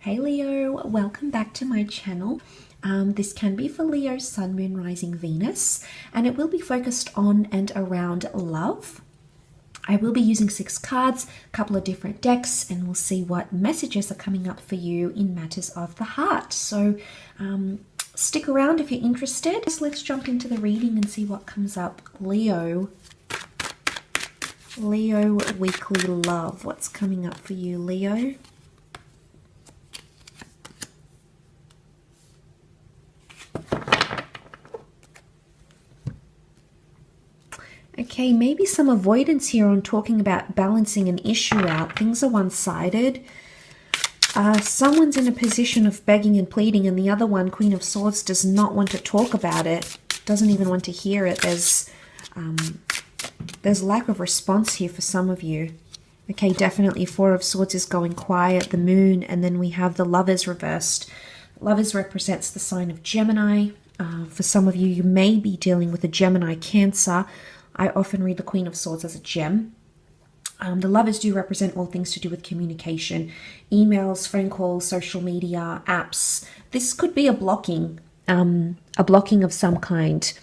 Hey Leo, welcome back to my channel. This can be for Leo, Sun, Moon, Rising, Venus, and it will be focused on and around love. I will be using 6 cards, a couple of different decks, and we'll see what messages are coming up for you in matters of the heart. So stick around if you're interested. So let's jump into the reading and see what comes up. Leo, weekly love. What's coming up for you, Leo? Okay, maybe some avoidance here on talking about balancing an issue out. Things are one-sided. Someone's in a position of begging and pleading, and the other one, Queen of Swords, does not want to talk about it, doesn't even want to hear it. There's lack of response here for some of you. Okay, definitely 4 of Swords is going quiet, the Moon, and then we have the Lovers reversed. Lovers represents the sign of Gemini. For some of you, you may be dealing with a Gemini Cancer. I often read the Queen of Swords as a gem. The Lovers do represent all things to do with communication, emails, phone calls, social media, apps. This could be a blocking of some kind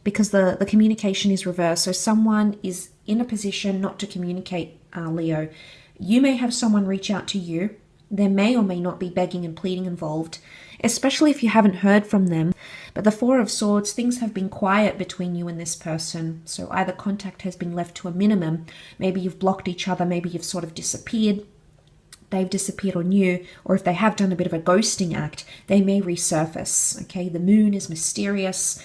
because the communication is reversed. So someone is in a position not to communicate, Leo. You may have someone reach out to you. There may or may not be begging and pleading involved, especially if you haven't heard from them. But the 4 of Swords, things have been quiet between you and this person. So either contact has been left to a minimum. Maybe you've blocked each other. Maybe you've sort of disappeared. They've disappeared on you. Or if they have done a bit of a ghosting act, they may resurface. Okay, the Moon is mysterious.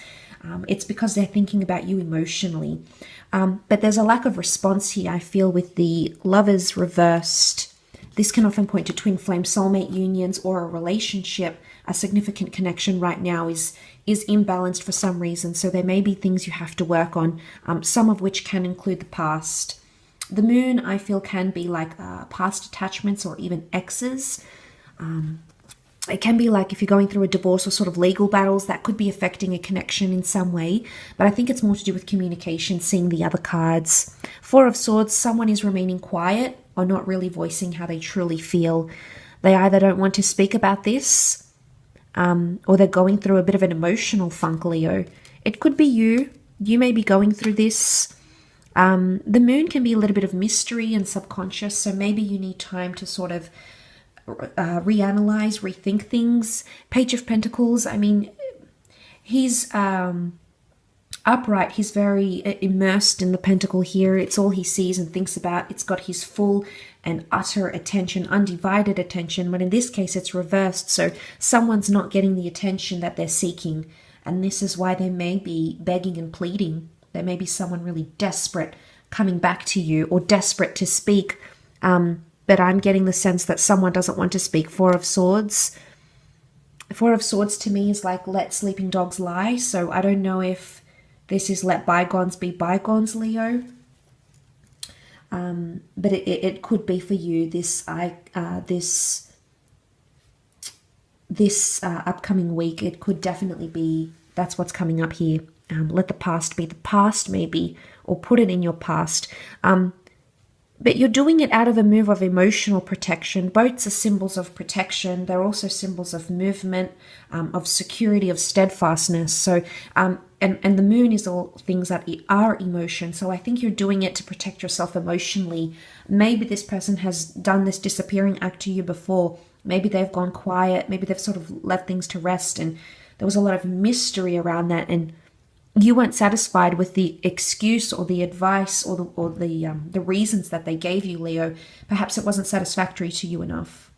It's because they're thinking about you emotionally. But there's a lack of response here, I feel, with the Lovers reversed. This can often point to twin flame soulmate unions or a relationship. A significant connection right now is imbalanced for some reason. So there may be things you have to work on, some of which can include the past. The Moon, I feel, can be like past attachments or even exes. It can be like if you're going through a divorce or sort of legal battles, that could be affecting a connection in some way. But I think it's more to do with communication, seeing the other cards. 4 of Swords, someone is remaining quiet or not really voicing how they truly feel. They either don't want to speak about this or they're going through a bit of an emotional funk, Leo. It could be you. You may be going through this. The Moon can be a little bit of mystery and subconscious, so maybe you need time to sort of reanalyze, rethink things. Page of Pentacles, I mean, he's upright. He's very immersed in the pentacle here. It's all he sees and thinks about. It's got his full and utter attention, undivided attention. But in this case, it's reversed. So someone's not getting the attention that they're seeking. And this is why they may be begging and pleading. There may be someone really desperate coming back to you or desperate to speak. But I'm getting the sense that someone doesn't want to speak. 4 of Swords. 4 of Swords to me is like let sleeping dogs lie. So I don't know if this is let bygones be bygones, Leo. But it could be for you this upcoming week. It could definitely be, that's what's coming up here. Let the past be the past, maybe, or put it in your past. But you're doing it out of a move of emotional protection. Boats are symbols of protection. They're also symbols of movement, of security, of steadfastness. So, and the Moon is all things that are emotion. So I think you're doing it to protect yourself emotionally. Maybe this person has done this disappearing act to you before. Maybe they've gone quiet. Maybe they've sort of left things to rest. And there was a lot of mystery around that. And you weren't satisfied with the excuse or the advice or the reasons that they gave you, Leo. Perhaps it wasn't satisfactory to you enough.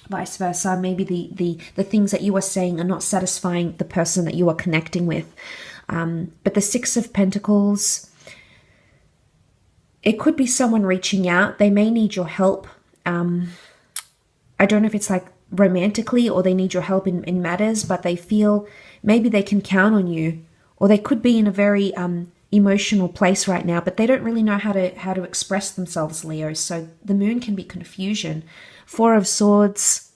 Vice versa, maybe the things that you are saying are not satisfying the person that you are connecting with. But the 6 of Pentacles, it could be someone reaching out. They may need your help. I don't know if it's like romantically or they need your help in matters, but they feel maybe they can count on you. Or they could be in a very emotional place right now, but they don't really know how to express themselves, Leo. So the Moon can be confusion. 4 of Swords,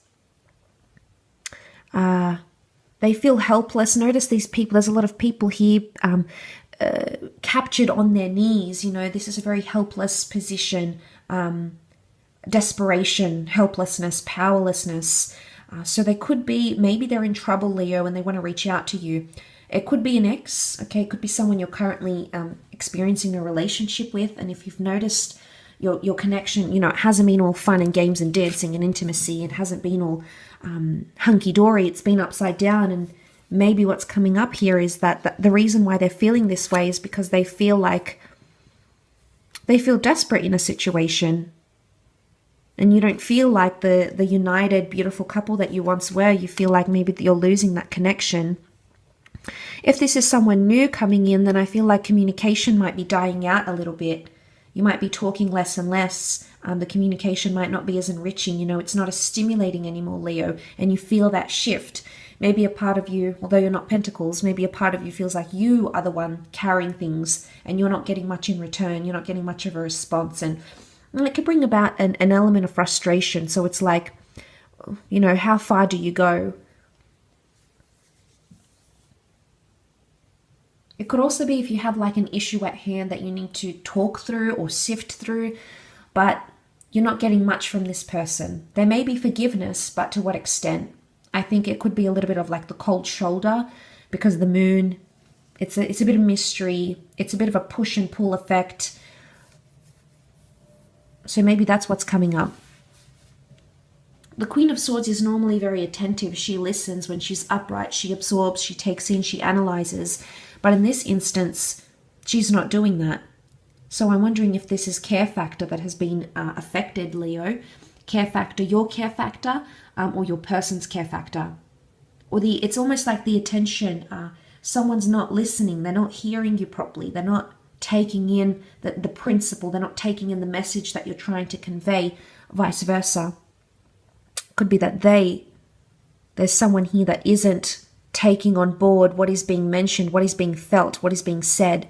they feel helpless. Notice these people, there's a lot of people here captured on their knees. You know, this is a very helpless position. desperation, helplessness, powerlessness. So they could be, maybe they're in trouble, Leo, and they want to reach out to you. It could be an ex, okay? It could be someone you're currently experiencing a relationship with. And if you've noticed your connection, you know, it hasn't been all fun and games and dancing and intimacy. It hasn't been all hunky-dory. It's been upside down. And maybe what's coming up here is that the reason why they're feeling this way is because they feel like they feel desperate in a situation. And you don't feel like the united, beautiful couple that you once were. You feel like maybe you're losing that connection. If this is someone new coming in, then I feel like communication might be dying out a little bit. You might be talking less and less. The communication might not be as enriching. You know, it's not as stimulating anymore, Leo. And you feel that shift. Maybe a part of you, although you're not Pentacles, maybe a part of you feels like you are the one carrying things and you're not getting much in return. You're not getting much of a response. And it could bring about an element of frustration. So it's like, you know, how far do you go? It could also be if you have like an issue at hand that you need to talk through or sift through, but you're not getting much from this person. There may be forgiveness, but to what extent? I think it could be a little bit of like the cold shoulder because the moon, it's a bit of mystery. It's a bit of a push and pull effect. So maybe that's what's coming up. The Queen of Swords is normally very attentive. She listens when she's upright. She absorbs, she takes in, she analyzes. But in this instance, she's not doing that. So I'm wondering if this is care factor that has been affected, Leo. Care factor, your care factor, or your person's care factor. Or it's almost like the attention. Someone's not listening. They're not hearing you properly. They're not taking in the principle. They're not taking in the message that you're trying to convey, vice versa. Could be that there's someone here that isn't taking on board what is being mentioned, what is being felt, what is being said.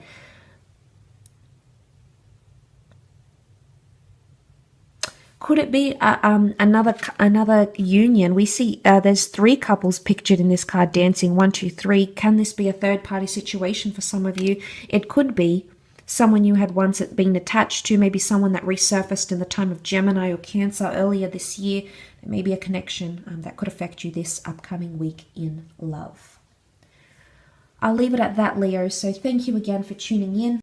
Could it be another union? We see there's 3 couples pictured in this card dancing. 1, 2, 3. Can this be a third party situation for some of you? It could be someone you had once been attached to, maybe someone that resurfaced in the time of Gemini or Cancer earlier this year. There may be a connection that could affect you this upcoming week in love. I'll leave it at that, Leo. So thank you again for tuning in.